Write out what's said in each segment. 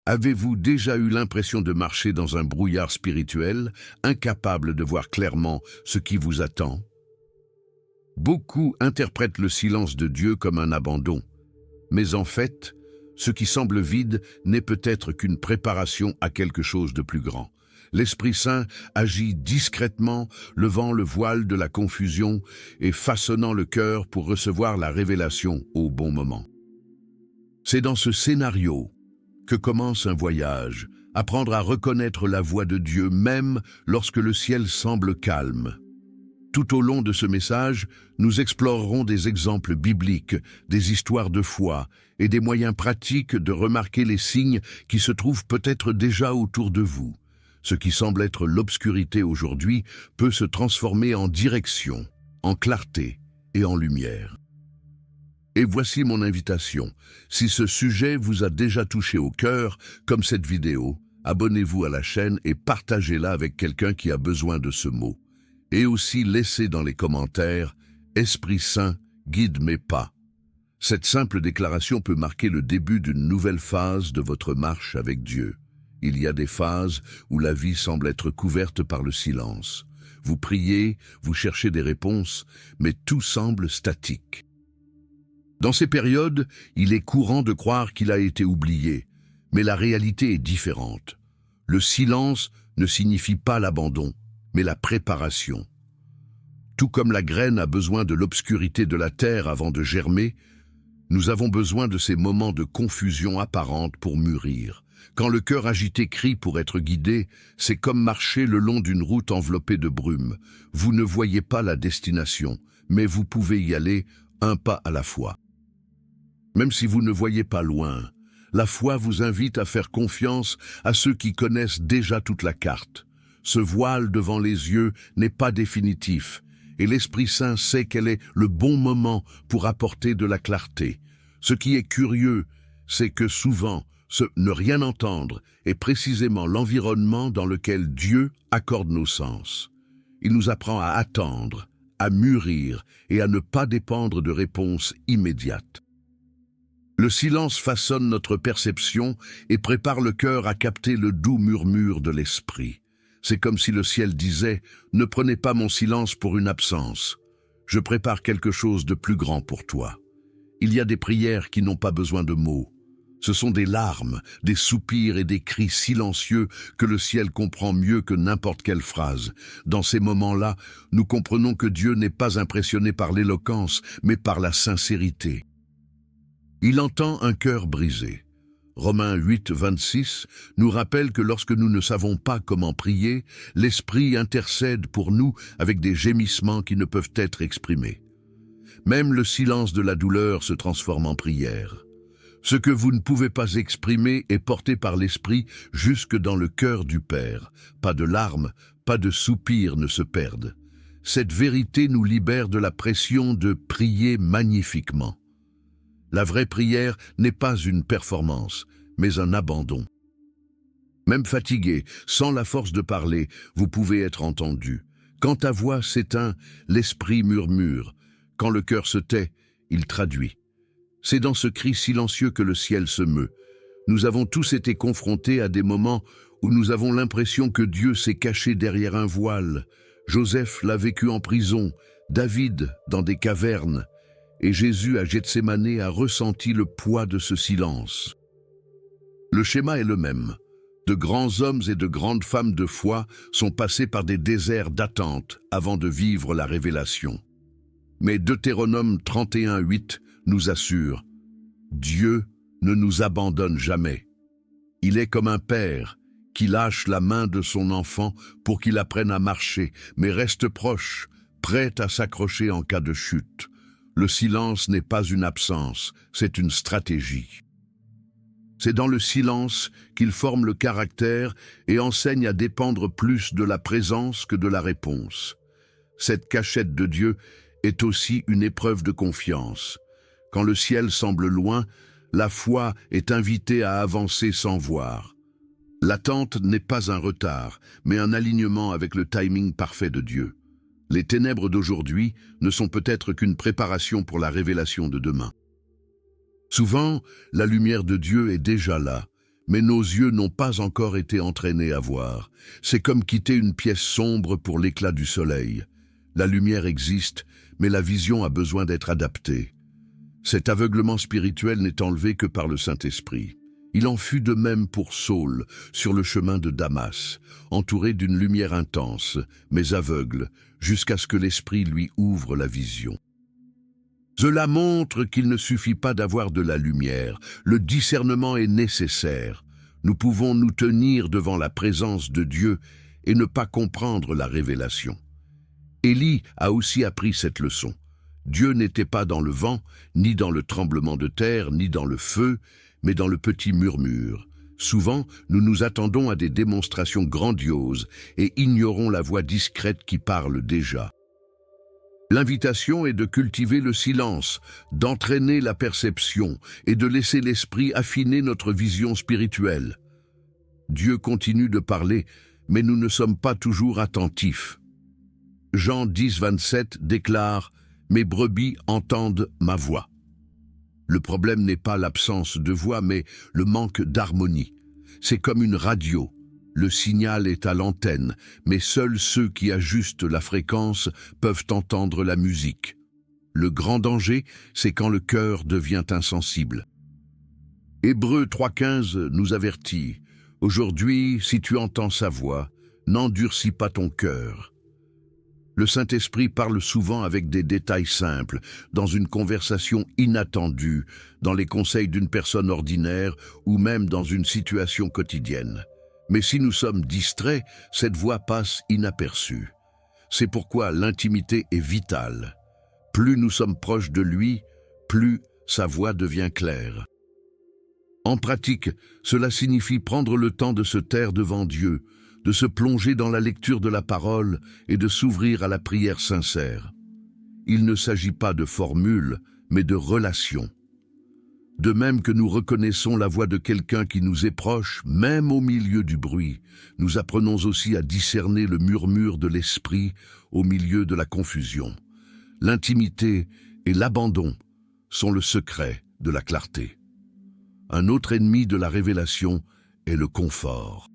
Avez-vous déjà eu l'impression de marcher dans un brouillard spirituel, incapable de voir clairement ce qui vous attend? Beaucoup interprètent le silence de Dieu comme un abandon, mais en fait, ce qui semble vide n'est peut-être qu'une préparation à quelque chose de plus grand. L'Esprit Saint agit discrètement, levant le voile de la confusion et façonnant le cœur pour recevoir la révélation au bon moment. C'est dans ce scénario que commence un voyage, apprendre à reconnaître la voix de Dieu même lorsque le ciel semble calme. Tout au long de ce message, nous explorerons des exemples bibliques, des histoires de foi et des moyens pratiques de remarquer les signes qui se trouvent peut-être déjà autour de vous. Ce qui semble être l'obscurité aujourd'hui peut se transformer en direction, en clarté et en lumière. Et voici mon invitation. Si ce sujet vous a déjà touché au cœur, comme cette vidéo, abonnez-vous à la chaîne et partagez-la avec quelqu'un qui a besoin de ce mot. Et aussi laissez dans les commentaires « Esprit Saint, guide mes pas ». Cette simple déclaration peut marquer le début d'une nouvelle phase de votre marche avec Dieu. Il y a des phases où la vie semble être couverte par le silence. Vous priez, vous cherchez des réponses, mais tout semble statique. Dans ces périodes, il est courant de croire qu'il a été oublié, mais la réalité est différente. Le silence ne signifie pas l'abandon, mais la préparation. Tout comme la graine a besoin de l'obscurité de la terre avant de germer, nous avons besoin de ces moments de confusion apparente pour mûrir. Quand le cœur agité crie pour être guidé, c'est comme marcher le long d'une route enveloppée de brume. Vous ne voyez pas la destination, mais vous pouvez y aller un pas à la fois. Même si vous ne voyez pas loin, la foi vous invite à faire confiance à ceux qui connaissent déjà toute la carte. Ce voile devant les yeux n'est pas définitif, et l'Esprit Saint sait quel est le bon moment pour apporter de la clarté. Ce qui est curieux, c'est que souvent, ce ne rien entendre est précisément l'environnement dans lequel Dieu accorde nos sens. Il nous apprend à attendre, à mûrir et à ne pas dépendre de réponses immédiates. Le silence façonne notre perception et prépare le cœur à capter le doux murmure de l'esprit. C'est comme si le ciel disait « Ne prenez pas mon silence pour une absence. Je prépare quelque chose de plus grand pour toi. » Il y a des prières qui n'ont pas besoin de mots. Ce sont des larmes, des soupirs et des cris silencieux que le ciel comprend mieux que n'importe quelle phrase. Dans ces moments-là, nous comprenons que Dieu n'est pas impressionné par l'éloquence, mais par la sincérité. Il entend un cœur brisé. Romains 8, 26 nous rappelle que lorsque nous ne savons pas comment prier, l'Esprit intercède pour nous avec des gémissements qui ne peuvent être exprimés. Même le silence de la douleur se transforme en prière. Ce que vous ne pouvez pas exprimer est porté par l'Esprit jusque dans le cœur du Père. Pas de larmes, pas de soupirs ne se perdent. Cette vérité nous libère de la pression de prier magnifiquement. La vraie prière n'est pas une performance, mais un abandon. Même fatigué, sans la force de parler, vous pouvez être entendu. Quand ta voix s'éteint, l'esprit murmure. Quand le cœur se tait, il traduit. C'est dans ce cri silencieux que le ciel se meut. Nous avons tous été confrontés à des moments où nous avons l'impression que Dieu s'est caché derrière un voile. Joseph l'a vécu en prison, David dans des cavernes, et Jésus à Gethsémanée a ressenti le poids de ce silence. Le schéma est le même. De grands hommes et de grandes femmes de foi sont passés par des déserts d'attente avant de vivre la révélation. Mais Deutéronome 31, 8 nous assure « Dieu ne nous abandonne jamais. Il est comme un père qui lâche la main de son enfant pour qu'il apprenne à marcher, mais reste proche, prêt à s'accrocher en cas de chute. Le silence n'est pas une absence, c'est une stratégie. » C'est dans le silence qu'il forme le caractère et enseigne à dépendre plus de la présence que de la réponse. Cette cachette de Dieu est aussi une épreuve de confiance. Quand le ciel semble loin, la foi est invitée à avancer sans voir. L'attente n'est pas un retard, mais un alignement avec le timing parfait de Dieu. Les ténèbres d'aujourd'hui ne sont peut-être qu'une préparation pour la révélation de demain. Souvent, la lumière de Dieu est déjà là, Mais nos yeux n'ont pas encore été entraînés à voir. C'est comme quitter une pièce sombre pour l'éclat du soleil. La lumière existe, mais la vision a besoin d'être adaptée. Cet aveuglement spirituel n'est enlevé que par le Saint-Esprit. Il en fut de même pour Saul, sur le chemin de Damas, entouré d'une lumière intense, mais aveugle, jusqu'à ce que l'Esprit lui ouvre la vision. Cela montre qu'il ne suffit pas d'avoir de la lumière, le discernement est nécessaire. Nous pouvons nous tenir devant la présence de Dieu et ne pas comprendre la révélation. Élie a aussi appris cette leçon. Dieu n'était pas dans le vent, ni dans le tremblement de terre, ni dans le feu, mais dans le petit murmure. Souvent, nous nous attendons à des démonstrations grandioses et ignorons la voix discrète qui parle déjà. L'invitation est de cultiver le silence, d'entraîner la perception et de laisser l'esprit affiner notre vision spirituelle. Dieu continue de parler, mais nous ne sommes pas toujours attentifs. Jean 10, 27 déclare « Mes brebis entendent ma voix ». Le problème n'est pas l'absence de voix, mais le manque d'harmonie. C'est comme une radio. Le signal est à l'antenne, mais seuls ceux qui ajustent la fréquence peuvent entendre la musique. Le grand danger, c'est quand le cœur devient insensible. Hébreux 3,15 nous avertit « Aujourd'hui, si tu entends sa voix, n'endurcis pas ton cœur ». Le Saint-Esprit parle souvent avec des détails simples, dans une conversation inattendue, dans les conseils d'une personne ordinaire ou même dans une situation quotidienne. Mais si nous sommes distraits, cette voix passe inaperçue. C'est pourquoi l'intimité est vitale. Plus nous sommes proches de lui, plus sa voix devient claire. En pratique, cela signifie prendre le temps de se taire devant Dieu, de se plonger dans la lecture de la parole et de s'ouvrir à la prière sincère. Il ne s'agit pas de formules, mais de relations. De même que nous reconnaissons la voix de quelqu'un qui nous est proche, même au milieu du bruit, nous apprenons aussi à discerner le murmure de l'esprit au milieu de la confusion. L'intimité et l'abandon sont le secret de la clarté. Un autre ennemi de la révélation est le confort.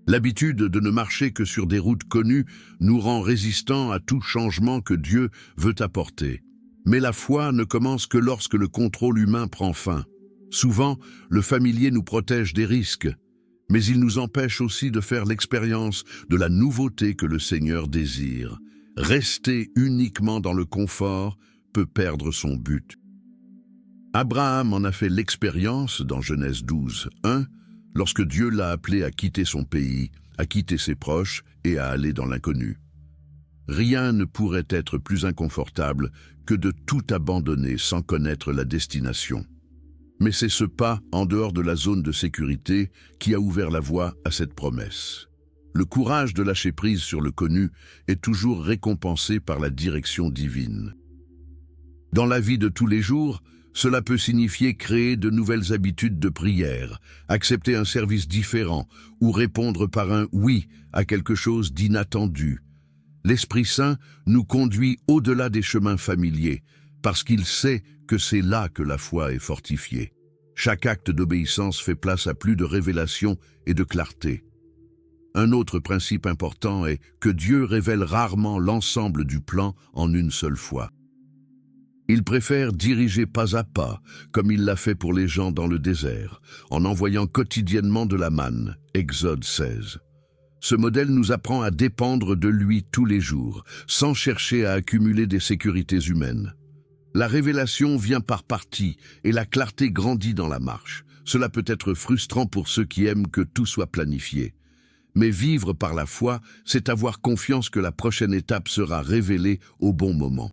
L'habitude de ne marcher que sur des routes connues nous rend résistants à tout changement que Dieu veut apporter. Mais la foi ne commence que lorsque le contrôle humain prend fin. Souvent, le familier nous protège des risques, mais il nous empêche aussi de faire l'expérience de la nouveauté que le Seigneur désire. Rester uniquement dans le confort peut perdre son but. Abraham en a fait l'expérience dans Genèse 12, 1, lorsque Dieu l'a appelé à quitter son pays, à quitter ses proches et à aller dans l'inconnu. Rien ne pourrait être plus inconfortable que de tout abandonner sans connaître la destination. Mais c'est ce pas, en dehors de la zone de sécurité, qui a ouvert la voie à cette promesse. Le courage de lâcher prise sur le connu est toujours récompensé par la direction divine. Dans la vie de tous les jours, cela peut signifier créer de nouvelles habitudes de prière, accepter un service différent ou répondre par un « oui » à quelque chose d'inattendu. L'Esprit Saint nous conduit au-delà des chemins familiers, parce qu'il sait que c'est là que la foi est fortifiée. Chaque acte d'obéissance fait place à plus de révélation et de clarté. Un autre principe important est que Dieu révèle rarement l'ensemble du plan en une seule fois. Il préfère diriger pas à pas, comme il l'a fait pour les gens dans le désert, en envoyant quotidiennement de la manne, Exode 16. Ce modèle nous apprend à dépendre de lui tous les jours, sans chercher à accumuler des sécurités humaines. La révélation vient par parties et la clarté grandit dans la marche. Cela peut être frustrant pour ceux qui aiment que tout soit planifié. Mais vivre par la foi, c'est avoir confiance que la prochaine étape sera révélée au bon moment.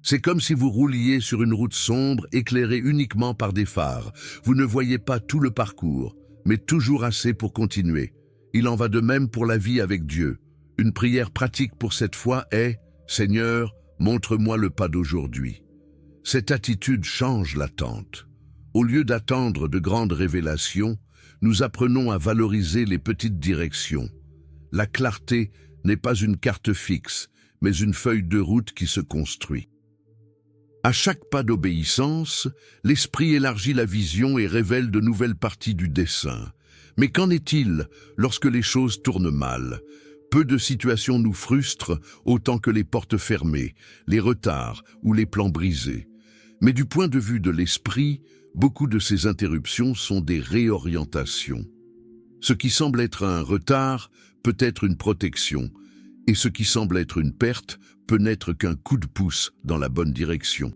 C'est comme si vous rouliez sur une route sombre, éclairée uniquement par des phares. Vous ne voyez pas tout le parcours, mais toujours assez pour continuer. Il en va de même pour la vie avec Dieu. Une prière pratique pour cette foi est « Seigneur, montre-moi le pas d'aujourd'hui ». Cette attitude change l'attente. Au lieu d'attendre de grandes révélations, nous apprenons à valoriser les petites directions. La clarté n'est pas une carte fixe, mais une feuille de route qui se construit. À chaque pas d'obéissance, l'esprit élargit la vision et révèle de nouvelles parties du dessein. Mais qu'en est-il lorsque les choses tournent mal? Peu de situations nous frustrent autant que les portes fermées, les retards ou les plans brisés. Mais du point de vue de l'esprit, beaucoup de ces interruptions sont des réorientations. Ce qui semble être un retard peut être une protection, et ce qui semble être une perte peut n'être qu'un coup de pouce dans la bonne direction.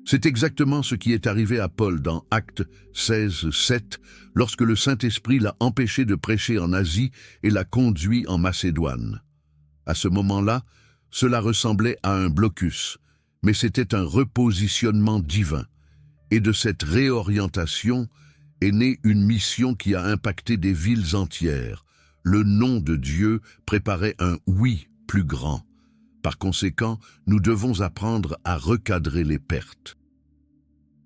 C'est exactement ce qui est arrivé à Paul dans Actes 16, 7, lorsque le Saint-Esprit l'a empêché de prêcher en Asie et l'a conduit en Macédoine. À ce moment-là, cela ressemblait à un blocus, mais c'était un repositionnement divin. Et de cette réorientation est née une mission qui a impacté des villes entières. Le nom de Dieu préparait un oui plus grand. Par conséquent, nous devons apprendre à recadrer les pertes.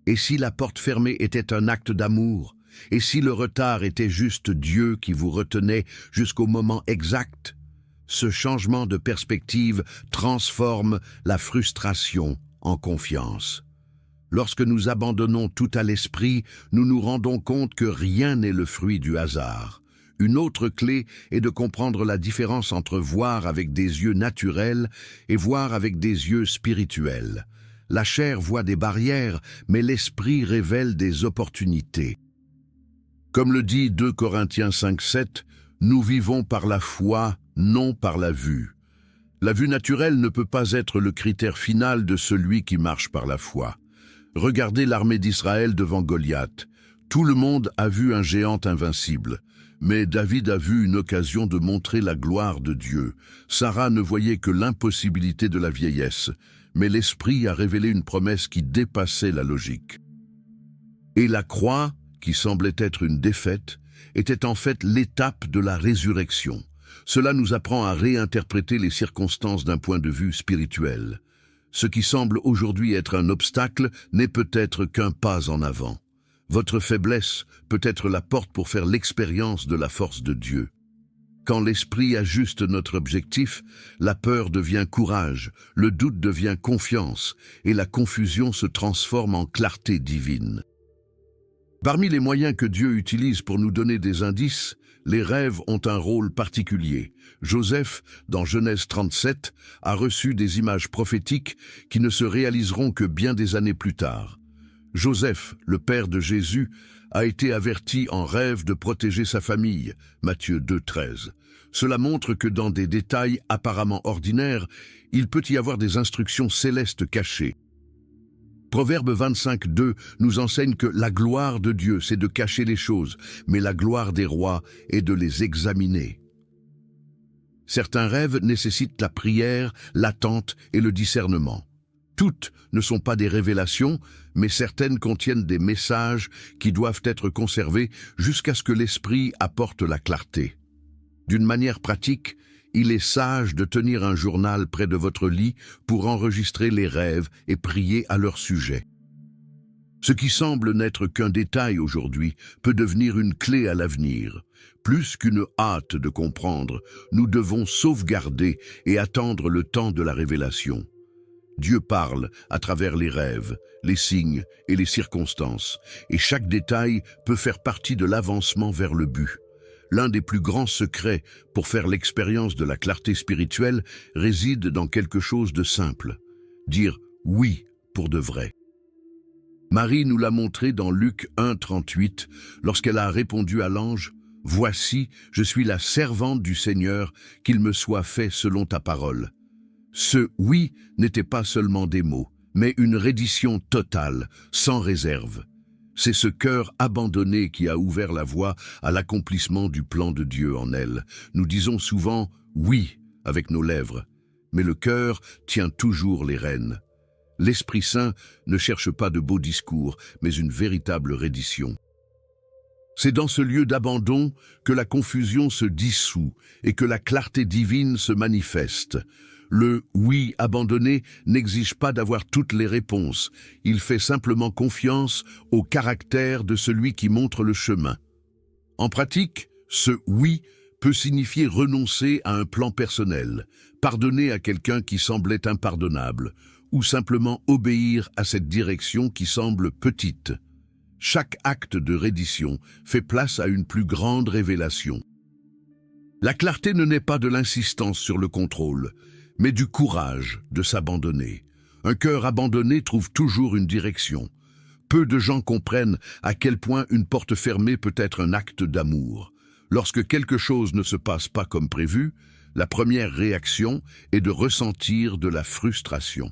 Et si la porte fermée était un acte d'amour? Et si le retard était juste Dieu qui vous retenait jusqu'au moment exact? Ce changement de perspective transforme la frustration en confiance. Lorsque nous abandonnons tout à l'esprit, nous nous rendons compte que rien n'est le fruit du hasard. Une autre clé est de comprendre la différence entre voir avec des yeux naturels et voir avec des yeux spirituels. La chair voit des barrières, mais l'esprit révèle des opportunités. Comme le dit 2 Corinthiens 5:7, nous vivons par la foi, non par la vue. La vue naturelle ne peut pas être le critère final de celui qui marche par la foi. Regardez l'armée d'Israël devant Goliath. Tout le monde a vu un géant invincible. Mais David a vu une occasion de montrer la gloire de Dieu. Sarah ne voyait que l'impossibilité de la vieillesse, mais l'Esprit a révélé une promesse qui dépassait la logique. Et la croix, qui semblait être une défaite, était en fait l'étape de la résurrection. Cela nous apprend à réinterpréter les circonstances d'un point de vue spirituel. Ce qui semble aujourd'hui être un obstacle n'est peut-être qu'un pas en avant. Votre faiblesse peut être la porte pour faire l'expérience de la force de Dieu. Quand l'esprit ajuste notre objectif, la peur devient courage, le doute devient confiance, et la confusion se transforme en clarté divine. Parmi les moyens que Dieu utilise pour nous donner des indices, les rêves ont un rôle particulier. Joseph, dans Genèse 37, a reçu des images prophétiques qui ne se réaliseront que bien des années plus tard. Joseph, le père de Jésus, a été averti en rêve de protéger sa famille, Matthieu 2,13. Cela montre que dans des détails apparemment ordinaires, il peut y avoir des instructions célestes cachées. Proverbe 25:2 nous enseigne que la gloire de Dieu, c'est de cacher les choses, mais la gloire des rois est de les examiner. Certains rêves nécessitent la prière, l'attente et le discernement. Toutes ne sont pas des révélations, mais certaines contiennent des messages qui doivent être conservés jusqu'à ce que l'esprit apporte la clarté. D'une manière pratique, il est sage de tenir un journal près de votre lit pour enregistrer les rêves et prier à leur sujet. Ce qui semble n'être qu'un détail aujourd'hui peut devenir une clé à l'avenir. Plus qu'une hâte de comprendre, nous devons sauvegarder et attendre le temps de la révélation. Dieu parle à travers les rêves, les signes et les circonstances, et chaque détail peut faire partie de l'avancement vers le but. L'un des plus grands secrets pour faire l'expérience de la clarté spirituelle réside dans quelque chose de simple. Dire oui pour de vrai. Marie nous l'a montré dans Luc 1:38 lorsqu'elle a répondu à l'ange « Voici, je suis la servante du Seigneur, qu'il me soit fait selon ta parole ». Ce « oui » n'était pas seulement des mots, mais une reddition totale, sans réserve. C'est ce cœur abandonné qui a ouvert la voie à l'accomplissement du plan de Dieu en elle. Nous disons souvent « oui » avec nos lèvres, mais le cœur tient toujours les rênes. L'Esprit Saint ne cherche pas de beaux discours, mais une véritable reddition. C'est dans ce lieu d'abandon que la confusion se dissout et que la clarté divine se manifeste. Le « oui » abandonné n'exige pas d'avoir toutes les réponses. Il fait simplement confiance au caractère de celui qui montre le chemin. En pratique, ce « oui » peut signifier renoncer à un plan personnel, pardonner à quelqu'un qui semblait impardonnable, ou simplement obéir à cette direction qui semble petite. Chaque acte de reddition fait place à une plus grande révélation. La clarté ne naît pas de l'insistance sur le contrôle, mais du courage de s'abandonner. Un cœur abandonné trouve toujours une direction. Peu de gens comprennent à quel point une porte fermée peut être un acte d'amour. Lorsque quelque chose ne se passe pas comme prévu, la première réaction est de ressentir de la frustration.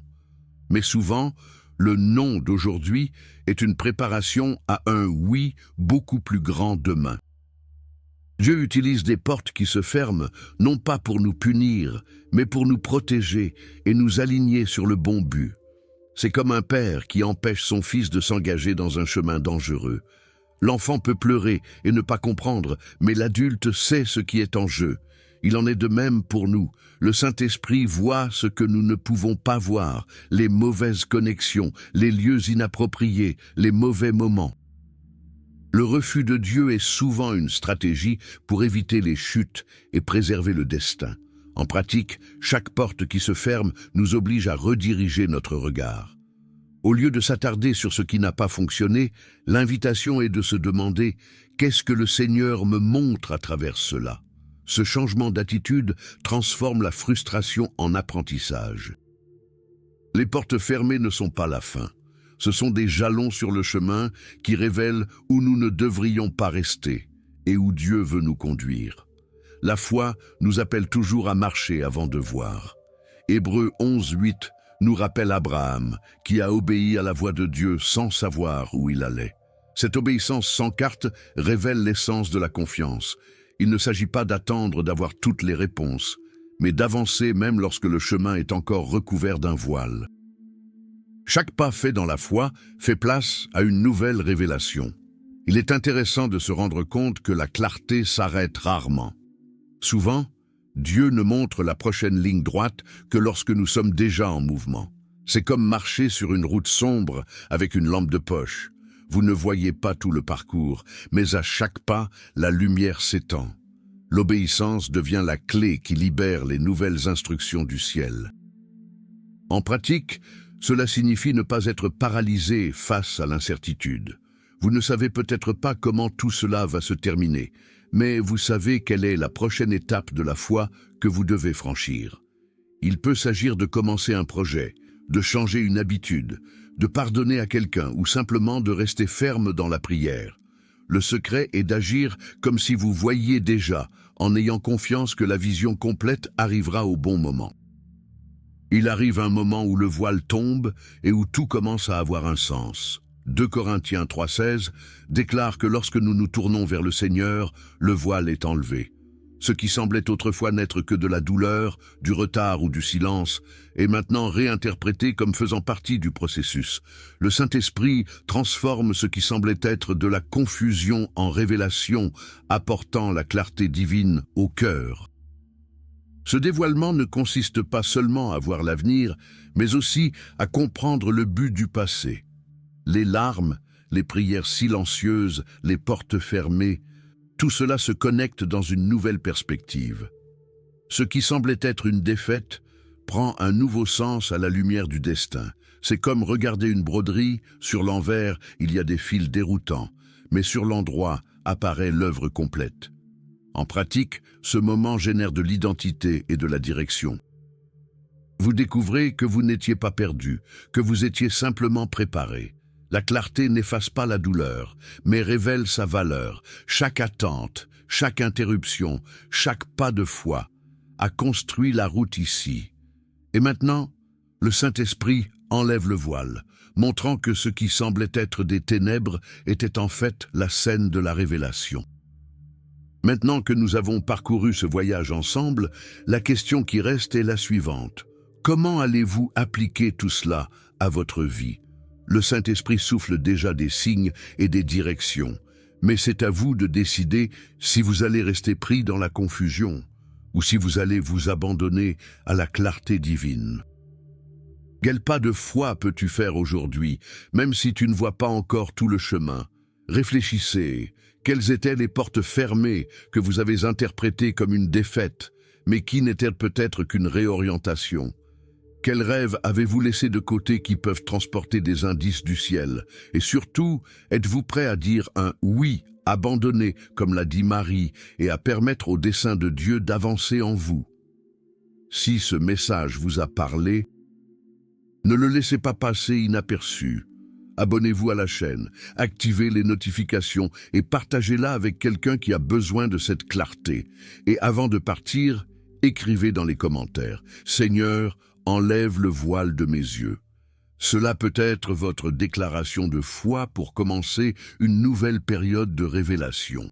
Mais souvent, le non d'aujourd'hui est une préparation à un oui beaucoup plus grand demain. Dieu utilise des portes qui se ferment, non pas pour nous punir, mais pour nous protéger et nous aligner sur le bon but. C'est comme un père qui empêche son fils de s'engager dans un chemin dangereux. L'enfant peut pleurer et ne pas comprendre, mais l'adulte sait ce qui est en jeu. Il en est de même pour nous. Le Saint-Esprit voit ce que nous ne pouvons pas voir, les mauvaises connexions, les lieux inappropriés, les mauvais moments. Le refus de Dieu est souvent une stratégie pour éviter les chutes et préserver le destin. En pratique, chaque porte qui se ferme nous oblige à rediriger notre regard. Au lieu de s'attarder sur ce qui n'a pas fonctionné, l'invitation est de se demander « Qu'est-ce que le Seigneur me montre à travers cela ?» Ce changement d'attitude transforme la frustration en apprentissage. Les portes fermées ne sont pas la fin. Ce sont des jalons sur le chemin qui révèlent où nous ne devrions pas rester et où Dieu veut nous conduire. La foi nous appelle toujours à marcher avant de voir. Hébreux 11:8 nous rappelle Abraham qui a obéi à la voix de Dieu sans savoir où il allait. Cette obéissance sans carte révèle l'essence de la confiance. Il ne s'agit pas d'attendre d'avoir toutes les réponses, mais d'avancer même lorsque le chemin est encore recouvert d'un voile. Chaque pas fait dans la foi fait place à une nouvelle révélation. Il est intéressant de se rendre compte que la clarté s'arrête rarement. Souvent, Dieu ne montre la prochaine ligne droite que lorsque nous sommes déjà en mouvement. C'est comme marcher sur une route sombre avec une lampe de poche. Vous ne voyez pas tout le parcours, mais à chaque pas, la lumière s'étend. L'obéissance devient la clé qui libère les nouvelles instructions du ciel. En pratique, cela signifie ne pas être paralysé face à l'incertitude. Vous ne savez peut-être pas comment tout cela va se terminer, mais vous savez quelle est la prochaine étape de la foi que vous devez franchir. Il peut s'agir de commencer un projet, de changer une habitude, de pardonner à quelqu'un ou simplement de rester ferme dans la prière. Le secret est d'agir comme si vous voyiez déjà, en ayant confiance que la vision complète arrivera au bon moment. Il arrive un moment où le voile tombe et où tout commence à avoir un sens. 2 Corinthiens 3,16 déclare que lorsque nous nous tournons vers le Seigneur, le voile est enlevé. Ce qui semblait autrefois n'être que de la douleur, du retard ou du silence, est maintenant réinterprété comme faisant partie du processus. Le Saint-Esprit transforme ce qui semblait être de la confusion en révélation, apportant la clarté divine au cœur. Ce dévoilement ne consiste pas seulement à voir l'avenir, mais aussi à comprendre le but du passé. Les larmes, les prières silencieuses, les portes fermées, tout cela se connecte dans une nouvelle perspective. Ce qui semblait être une défaite prend un nouveau sens à la lumière du destin. C'est comme regarder une broderie, sur l'envers il y a des fils déroutants, mais sur l'endroit apparaît l'œuvre complète. En pratique, ce moment génère de l'identité et de la direction. Vous découvrez que vous n'étiez pas perdu, que vous étiez simplement préparé. La clarté n'efface pas la douleur, mais révèle sa valeur. Chaque attente, chaque interruption, chaque pas de foi a construit la route ici. Et maintenant, le Saint-Esprit enlève le voile, montrant que ce qui semblait être des ténèbres était en fait la scène de la révélation. Maintenant que nous avons parcouru ce voyage ensemble, la question qui reste est la suivante. Comment allez-vous appliquer tout cela à votre vie ? Le Saint-Esprit souffle déjà des signes et des directions, mais c'est à vous de décider si vous allez rester pris dans la confusion ou si vous allez vous abandonner à la clarté divine. Quel pas de foi peux-tu faire aujourd'hui, même si tu ne vois pas encore tout le chemin ? Réfléchissez, quelles étaient les portes fermées que vous avez interprétées comme une défaite, mais qui n'étaient peut-être qu'une réorientation ? Quels rêves avez-vous laissés de côté qui peuvent transporter des indices du ciel? Et surtout, êtes-vous prêt à dire un oui abandonné, comme l'a dit Marie, et à permettre au dessein de Dieu d'avancer en vous? Si ce message vous a parlé, ne le laissez pas passer inaperçu. Abonnez-vous à la chaîne, activez les notifications et partagez-la avec quelqu'un qui a besoin de cette clarté. Et avant de partir, écrivez dans les commentaires « Seigneur, enlève le voile de mes yeux ». Cela peut être votre déclaration de foi pour commencer une nouvelle période de révélation.